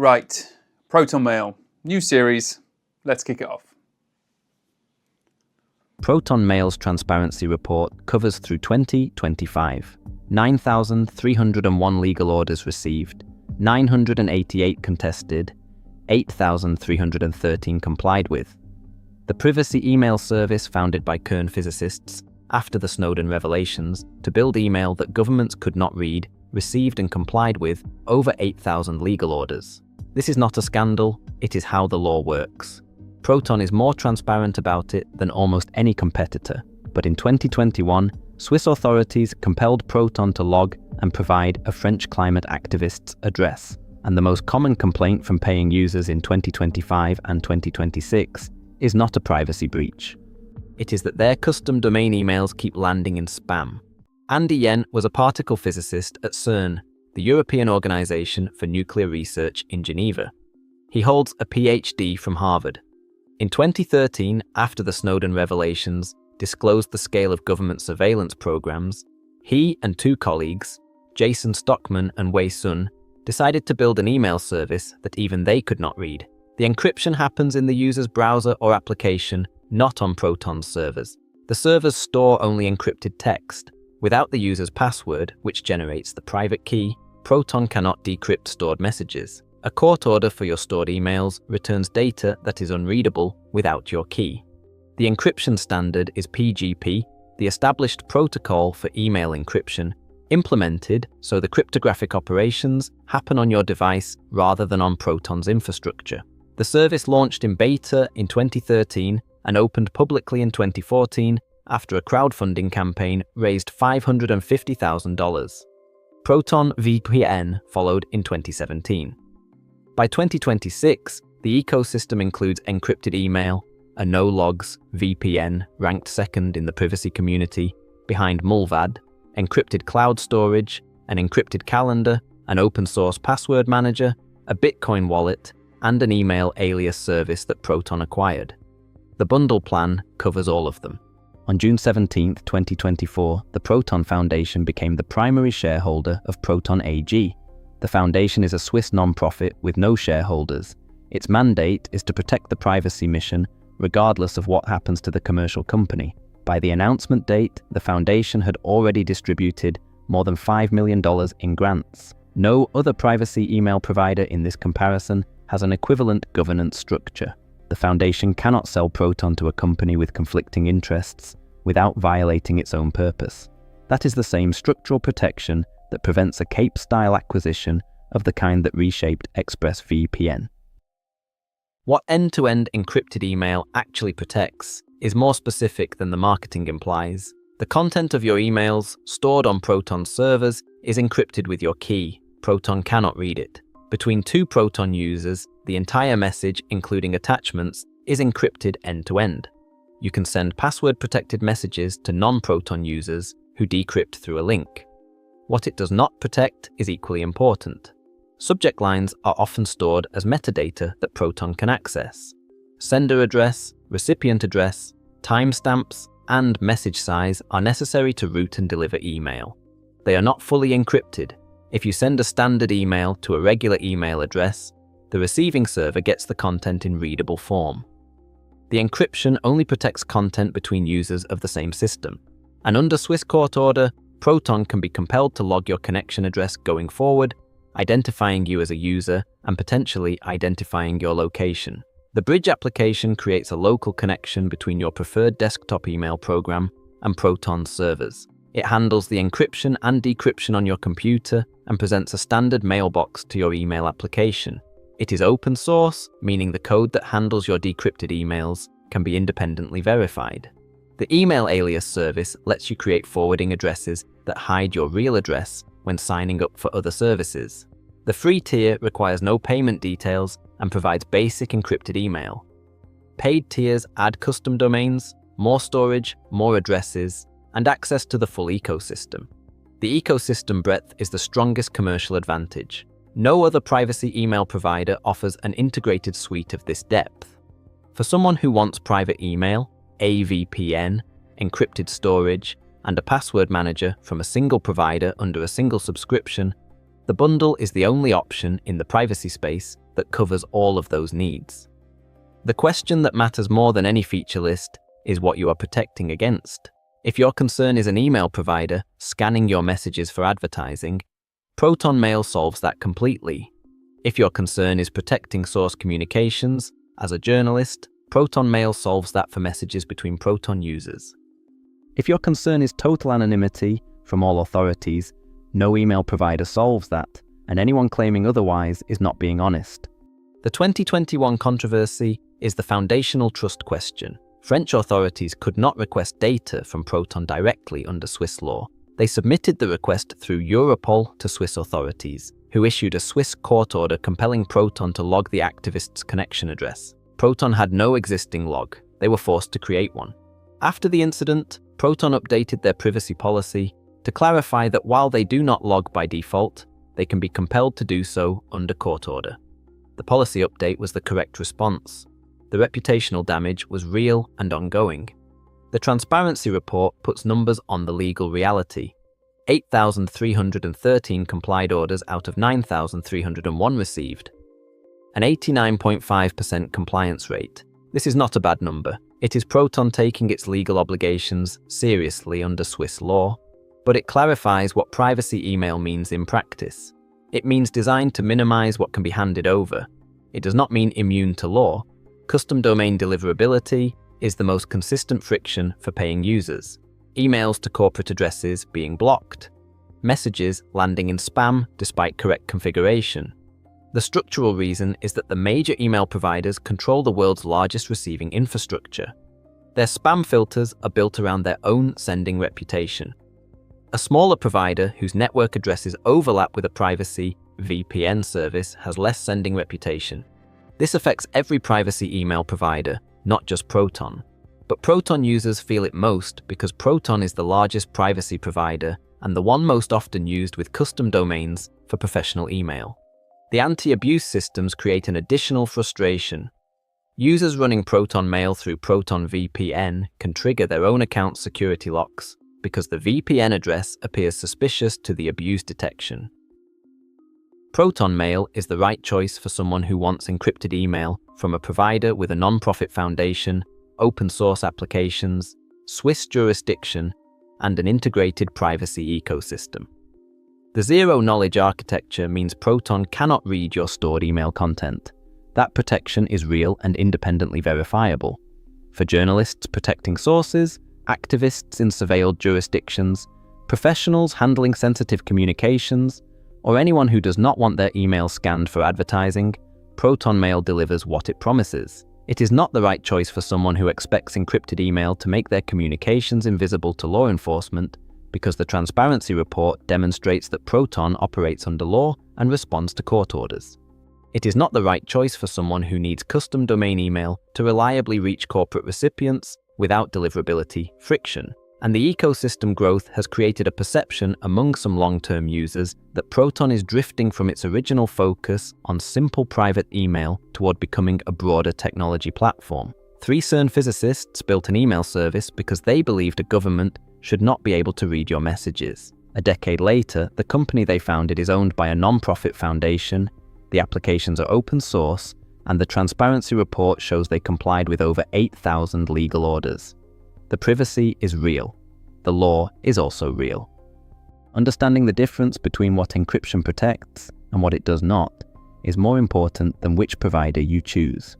Right, Proton Mail, new series, let's kick it off. Proton Mail's transparency report covers through 2025. 9,301 legal orders received, 988 contested, 8,313 complied with. The privacy email service founded by Kern physicists after the Snowden revelations to build email that governments could not read received and complied with over 8,000 legal orders. This is not a scandal, it is how the law works. Proton is more transparent about it than almost any competitor, but in 2021, Swiss authorities compelled Proton to log and provide a French climate activist's address, and the most common complaint from paying users in 2025 and 2026 is not a privacy breach. It is that their custom domain emails keep landing in spam. Andy Yen was a particle physicist at CERN, the European Organization for Nuclear Research in Geneva. He holds a PhD from Harvard. In 2013, after the Snowden revelations disclosed the scale of government surveillance programs, he and two colleagues, Jason Stockman and Wei Sun, decided to build an email service that even they could not read. The encryption happens in the user's browser or application, not on Proton's servers. The servers store only encrypted text. Without the user's password, which generates the private key, Proton cannot decrypt stored messages. A court order for your stored emails returns data that is unreadable without your key. The encryption standard is PGP, the established protocol for email encryption, implemented so the cryptographic operations happen on your device rather than on Proton's infrastructure. The service launched in beta in 2013 and opened publicly in 2014 after a crowdfunding campaign raised $550,000. Proton VPN followed in 2017. By 2026, the ecosystem includes encrypted email, a no-logs VPN ranked second in the privacy community, behind Mullvad, encrypted cloud storage, an encrypted calendar, an open-source password manager, a Bitcoin wallet, and an email alias service that Proton acquired. The bundle plan covers all of them. On June 17, 2024, the Proton Foundation became the primary shareholder of Proton AG. The foundation is a Swiss non-profit with no shareholders. Its mandate is to protect the privacy mission, regardless of what happens to the commercial company. By the announcement date, the foundation had already distributed more than $5 million in grants. No other privacy email provider in this comparison has an equivalent governance structure. The foundation cannot sell Proton to a company with conflicting interests without violating its own purpose. That is the same structural protection that prevents a Cape-style acquisition of the kind that reshaped ExpressVPN. What end-to-end encrypted email actually protects is more specific than the marketing implies. The content of your emails, stored on Proton servers, is encrypted with your key. Proton cannot read it. Between two Proton users, the entire message, including attachments, is encrypted end-to-end. You can send password-protected messages to non-Proton users who decrypt through a link. What it does not protect is equally important. Subject lines are often stored as metadata that Proton can access. Sender address, recipient address, timestamps, and message size are necessary to route and deliver email. They are not fully encrypted. If you send a standard email to a regular email address, the receiving server gets the content in readable form. The encryption only protects content between users of the same system. And under Swiss court order, Proton can be compelled to log your connection address going forward, identifying you as a user and potentially identifying your location. The bridge application creates a local connection between your preferred desktop email program and Proton's servers. It handles the encryption and decryption on your computer and presents a standard mailbox to your email application. It is open source, meaning the code that handles your decrypted emails can be independently verified. The email alias service lets you create forwarding addresses that hide your real address when signing up for other services. The free tier requires no payment details and provides basic encrypted email. Paid tiers add custom domains, more storage, more addresses, and access to the full ecosystem. The ecosystem breadth is the strongest commercial advantage. No other privacy email provider offers an integrated suite of this depth. For someone who wants private email, a VPN, encrypted storage, and a password manager from a single provider under a single subscription, the bundle is the only option in the privacy space that covers all of those needs. The question that matters more than any feature list is what you are protecting against. If your concern is an email provider scanning your messages for advertising, Proton Mail solves that completely. If your concern is protecting source communications, as a journalist, Proton Mail solves that for messages between Proton users. If your concern is total anonymity from all authorities, no email provider solves that, and anyone claiming otherwise is not being honest. The 2021 controversy is the foundational trust question. French authorities could not request data from Proton directly under Swiss law. They submitted the request through Europol to Swiss authorities, who issued a Swiss court order compelling Proton to log the activist's connection address. Proton had no existing log. They were forced to create one. After the incident, Proton updated their privacy policy to clarify that while they do not log by default, they can be compelled to do so under court order. The policy update was the correct response. The reputational damage was real and ongoing. The transparency report puts numbers on the legal reality. 8,313 complied orders out of 9,301 received. An 89.5% compliance rate. This is not a bad number. It is Proton taking its legal obligations seriously under Swiss law, but it clarifies what privacy email means in practice. It means designed to minimize what can be handed over. It does not mean immune to law. Custom domain deliverability is the most consistent friction for paying users. Emails to corporate addresses being blocked. Messages landing in spam despite correct configuration. The structural reason is that the major email providers control the world's largest receiving infrastructure. Their spam filters are built around their own sending reputation. A smaller provider whose network addresses overlap with a privacy VPN service has less sending reputation. This affects every privacy email provider, not just Proton. But Proton users feel it most because Proton is the largest privacy provider and the one most often used with custom domains for professional email. The anti-abuse systems create an additional frustration. Users running Proton Mail through Proton VPN can trigger their own account security locks because the VPN address appears suspicious to the abuse detection. Proton Mail is the right choice for someone who wants encrypted email from a provider with a non-profit foundation, open source applications, Swiss jurisdiction, and an integrated privacy ecosystem. The zero-knowledge architecture means Proton cannot read your stored email content. That protection is real and independently verifiable. For journalists protecting sources, activists in surveilled jurisdictions, professionals handling sensitive communications, or anyone who does not want their email scanned for advertising, Proton Mail delivers what it promises. It is not the right choice for someone who expects encrypted email to make their communications invisible to law enforcement, because the transparency report demonstrates that Proton operates under law and responds to court orders. It is not the right choice for someone who needs custom domain email to reliably reach corporate recipients without deliverability friction. And the ecosystem growth has created a perception among some long-term users that Proton is drifting from its original focus on simple private email toward becoming a broader technology platform. 3 CERN physicists built an email service because they believed a government should not be able to read your messages. A decade later, the company they founded is owned by a non-profit foundation, the applications are open source, and the transparency report shows they complied with over 8,000 legal orders. The privacy is real. The law is also real. Understanding the difference between what encryption protects and what it does not is more important than which provider you choose.